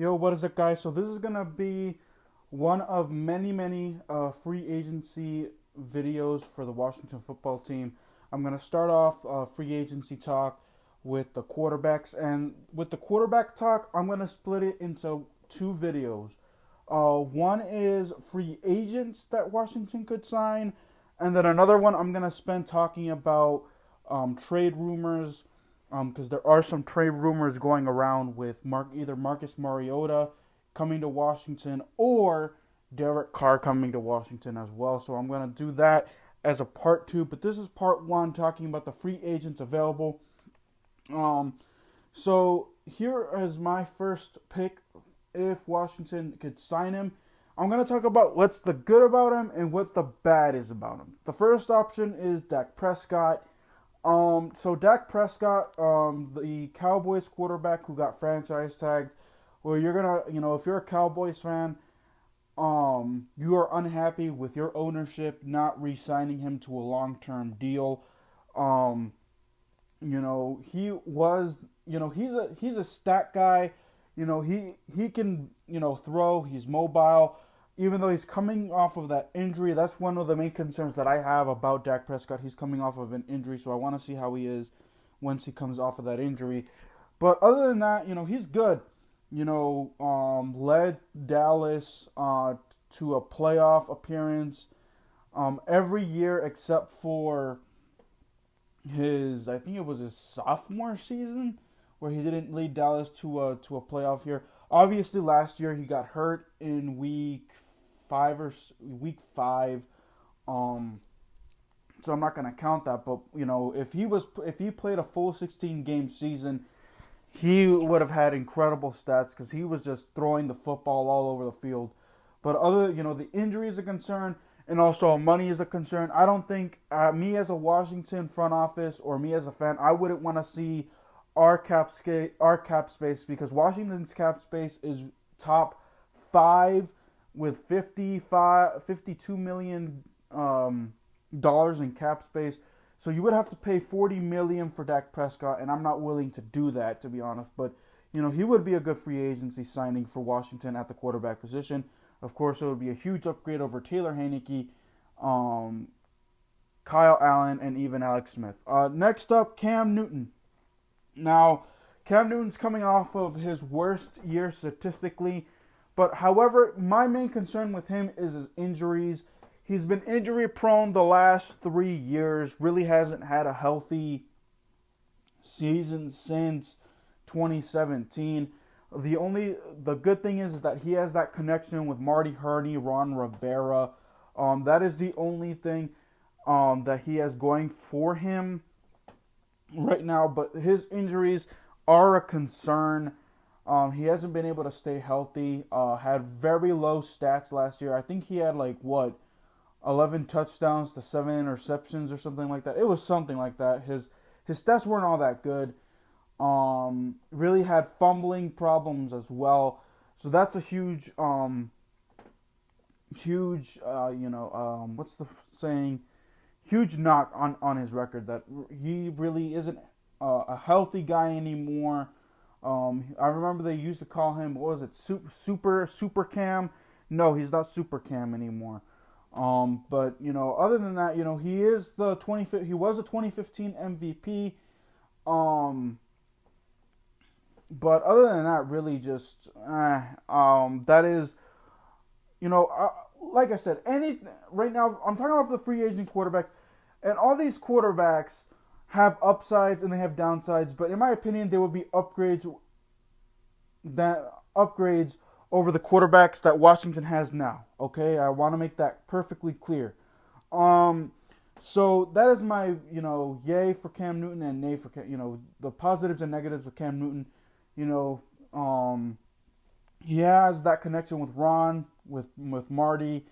Yo, what is up, guys? So this is gonna be one of many free agency videos for the Washington football team. I'm gonna start off free agency talk with the quarterbacks, and with the quarterback talk, I'm gonna split it into two videos. One is free agents that Washington could sign, and then another one I'm gonna spend talking about trade rumors, because there are some trade rumors going around with either Marcus Mariota coming to Washington or Derek Carr coming to Washington as well. So I'm gonna do that as a part two, but this is part one, talking about the free agents available. Um, so here is my first pick. If Washington could sign him, I'm going to talk about what's the good about him and what the bad is about him. The first option is Dak Prescott. So Dak Prescott, the Cowboys quarterback who got franchise tagged. Well, you're gonna, if you're a Cowboys fan, you are unhappy with your ownership not re-signing him to a long-term deal. Um, he was, he's a stat guy. He can, throw. He's mobile. Even though he's coming off of that injury, that's one of the main concerns that I have about Dak Prescott. He's coming off of an injury, so I want to see how he is once he comes off of that injury. But other than that, he's good. Led Dallas to a playoff appearance every year except for I think it was his sophomore season, where he didn't lead Dallas to a playoff year. Obviously, last year he got hurt in week five. So I'm not gonna count that. But if he played a full 16 game season, he would have had incredible stats because he was just throwing the football all over the field. But the injury is a concern, and also money is a concern. I don't think me as a Washington front office or me as a fan, I wouldn't want to see our cap space, because Washington's cap space is top 5 with $52 million dollars in cap space. So you would have to pay $40 million for Dak Prescott, and I'm not willing to do that, to be honest. But he would be a good free agency signing for Washington at the quarterback position. Of course, it would be a huge upgrade over Taylor Heinicke, Kyle Allen, and even Alex Smith. Next up, Cam Newton. Now, Cam Newton's coming off of his worst year statistically, but however, my main concern with him is his injuries. He's been injury prone the last 3 years, really hasn't had a healthy season since 2017. The good thing is that he has that connection with Marty Hurney, Ron Rivera. That is the only thing that he has going for him right now, but his injuries are a concern. He hasn't been able to stay healthy. Had very low stats last year. I think he had 11 touchdowns to 7 interceptions or something like that. It was something like that. His stats weren't all that good. Really had fumbling problems as well. So that's a huge what's the saying? Huge knock on his record, that he really isn't a healthy guy anymore. I remember they used to call him, what was it, Super Cam? No, he's not Super Cam anymore. But other than that, he was a 2015 MVP. But other than that, really just that is, like I said, right now I'm talking about the free agent quarterback, and all these quarterbacks have upsides and they have downsides. But in my opinion, they would be upgrades over the quarterbacks that Washington has now. Okay, I want to make that perfectly clear. So that is my yay for Cam Newton and nay for the positives and negatives of Cam Newton. He has that connection with Ron, with Marty.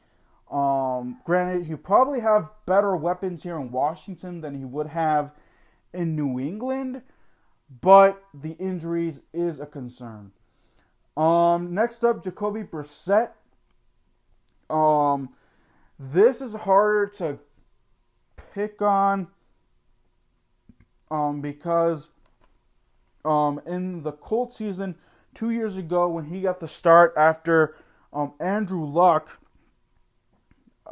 Granted, he probably have better weapons here in Washington than he would have in New England, but the injuries is a concern. Next up, Jacoby Brissett. This is harder to pick on because in the Colts season 2 years ago when he got the start after Andrew Luck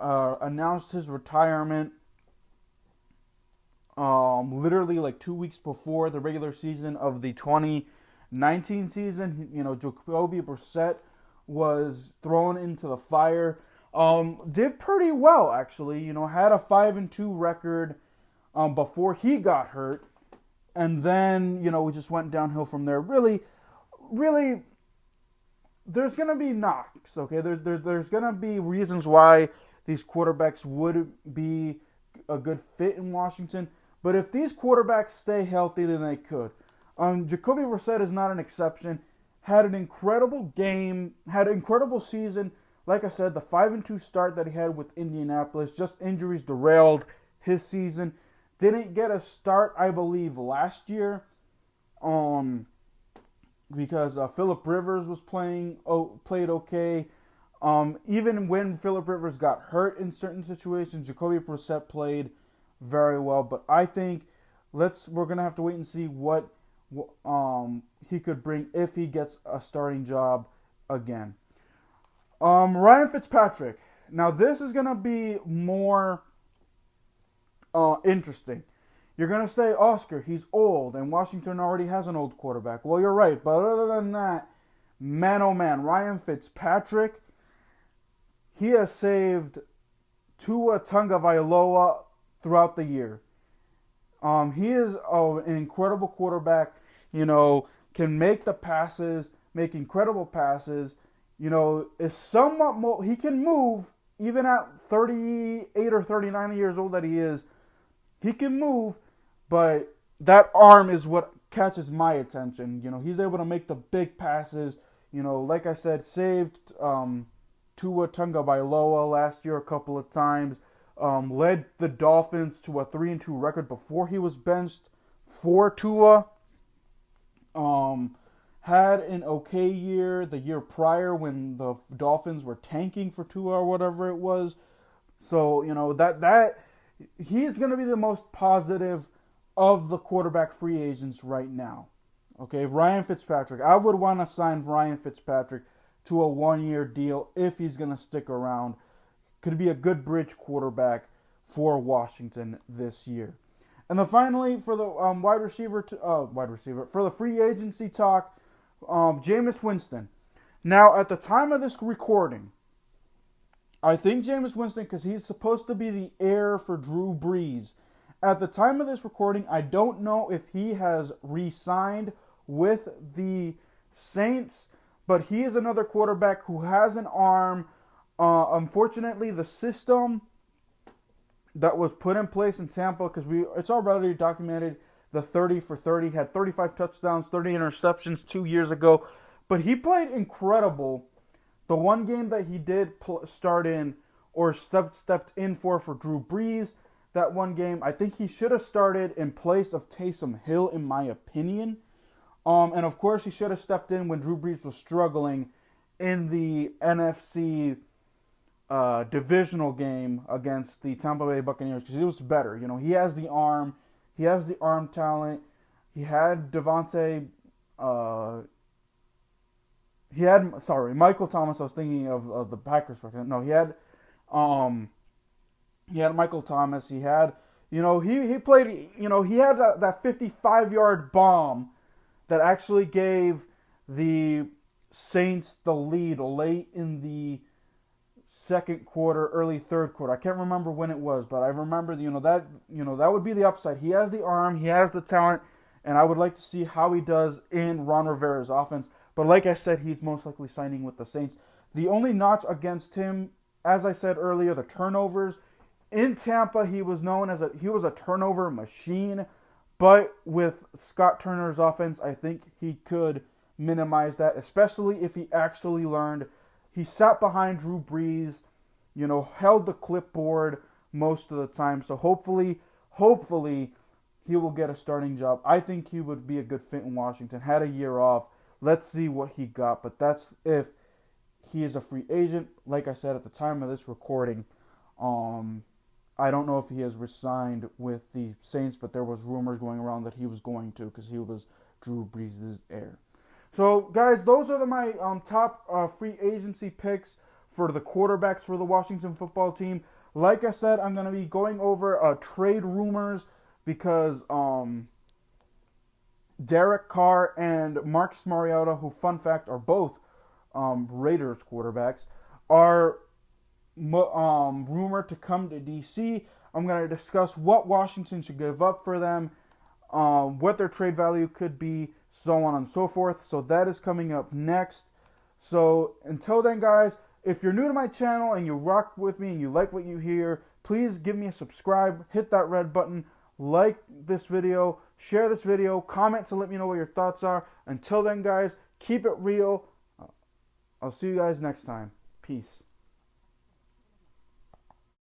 announced his retirement literally like 2 weeks before the regular season of the 2019 season. Jacoby Brissette was thrown into the fire. Did pretty well, actually. Had a 5-2 record before he got hurt. And then, we just went downhill from there. Really, there's going to be knocks, okay? There's going to be reasons why these quarterbacks would be a good fit in Washington. But if these quarterbacks stay healthy, then they could. Jacoby Brissette is not an exception. Had an incredible game, had an incredible season. Like I said, the 5-2 start that he had with Indianapolis, just injuries derailed his season. Didn't get a start, I believe, last year, because Phillip Rivers was played okay. Even when Phillip Rivers got hurt in certain situations, Jacoby Brissette played very well. But I think we're gonna have to wait and see what he could bring if he gets a starting job again. Ryan Fitzpatrick. Now this is gonna be more interesting. You're gonna say, Oscar, he's old, and Washington already has an old quarterback. Well, you're right, but other than that, man, oh man, Ryan Fitzpatrick, he has saved Tua Tagovailoa throughout the year. He is an incredible quarterback. Can make the passes, make incredible passes. Is somewhat he can move even at 38 or 39 years old that he is. He can move, but that arm is what catches my attention. He's able to make the big passes. Like I said, saved Tua Tagovailoa last year a couple of times. Led the Dolphins to a 3-2 record before he was benched for Tua. Had an okay year the year prior when the Dolphins were tanking for Tua or whatever it was. So, that he's going to be the most positive of the quarterback free agents right now. Okay, Ryan Fitzpatrick. I would want to sign Ryan Fitzpatrick to a 1-year deal if he's going to stick around. Could be a good bridge quarterback for Washington this year. And then finally, for the wide receiver for the free agency talk, Jameis Winston. Now, at the time of this recording, I think Jameis Winston, because he's supposed to be the heir for Drew Brees. At the time of this recording, I don't know if he has re-signed with the Saints, but he is another quarterback who has an arm. Unfortunately, the system that was put in place in Tampa, because it's already documented, the 30 for 30, had 35 touchdowns, 30 interceptions 2 years ago, but he played incredible. The one game that he did start in or stepped in for Drew Brees, that one game, I think he should have started in place of Taysom Hill, in my opinion. And of course, he should have stepped in when Drew Brees was struggling in the NFC divisional game against the Tampa Bay Buccaneers, because he was better. He has the arm. He has the arm talent. He had Michael Thomas. I was thinking of the Packers. No, he had Michael Thomas. He had, he played, he had that 55-yard bomb that actually gave the Saints the lead late in the second quarter, early third quarter. I can't remember when it was, but I remember, that would be the upside. He has the arm, he has the talent, and I would like to see how he does in Ron Rivera's offense. But like I said, he's most likely signing with the Saints. The only notch against him, as I said earlier, the turnovers. In Tampa, he was known as a turnover machine, but with Scott Turner's offense, I think he could minimize that, especially if he actually learned. He sat behind Drew Brees, held the clipboard most of the time. So hopefully he will get a starting job. I think he would be a good fit in Washington. Had a year off. Let's see what he got. But that's if he is a free agent. Like I said at the time of this recording, I don't know if he has resigned with the Saints, but there was rumors going around that he was going to, because he was Drew Brees' heir. So, guys, those are my top free agency picks for the quarterbacks for the Washington football team. Like I said, I'm going to be going over trade rumors because Derek Carr and Marcus Mariota, who, fun fact, are both Raiders quarterbacks, are rumored to come to D.C. I'm going to discuss what Washington should give up for them, what their trade value could be, so on and so forth. So that is coming up next. So until then, guys, if you're new to my channel and you rock with me and you like what you hear, please give me a subscribe, hit that red button, like this video, share this video, comment to let me know what your thoughts are. Until then, guys, keep it real. I'll see you guys next time. Peace.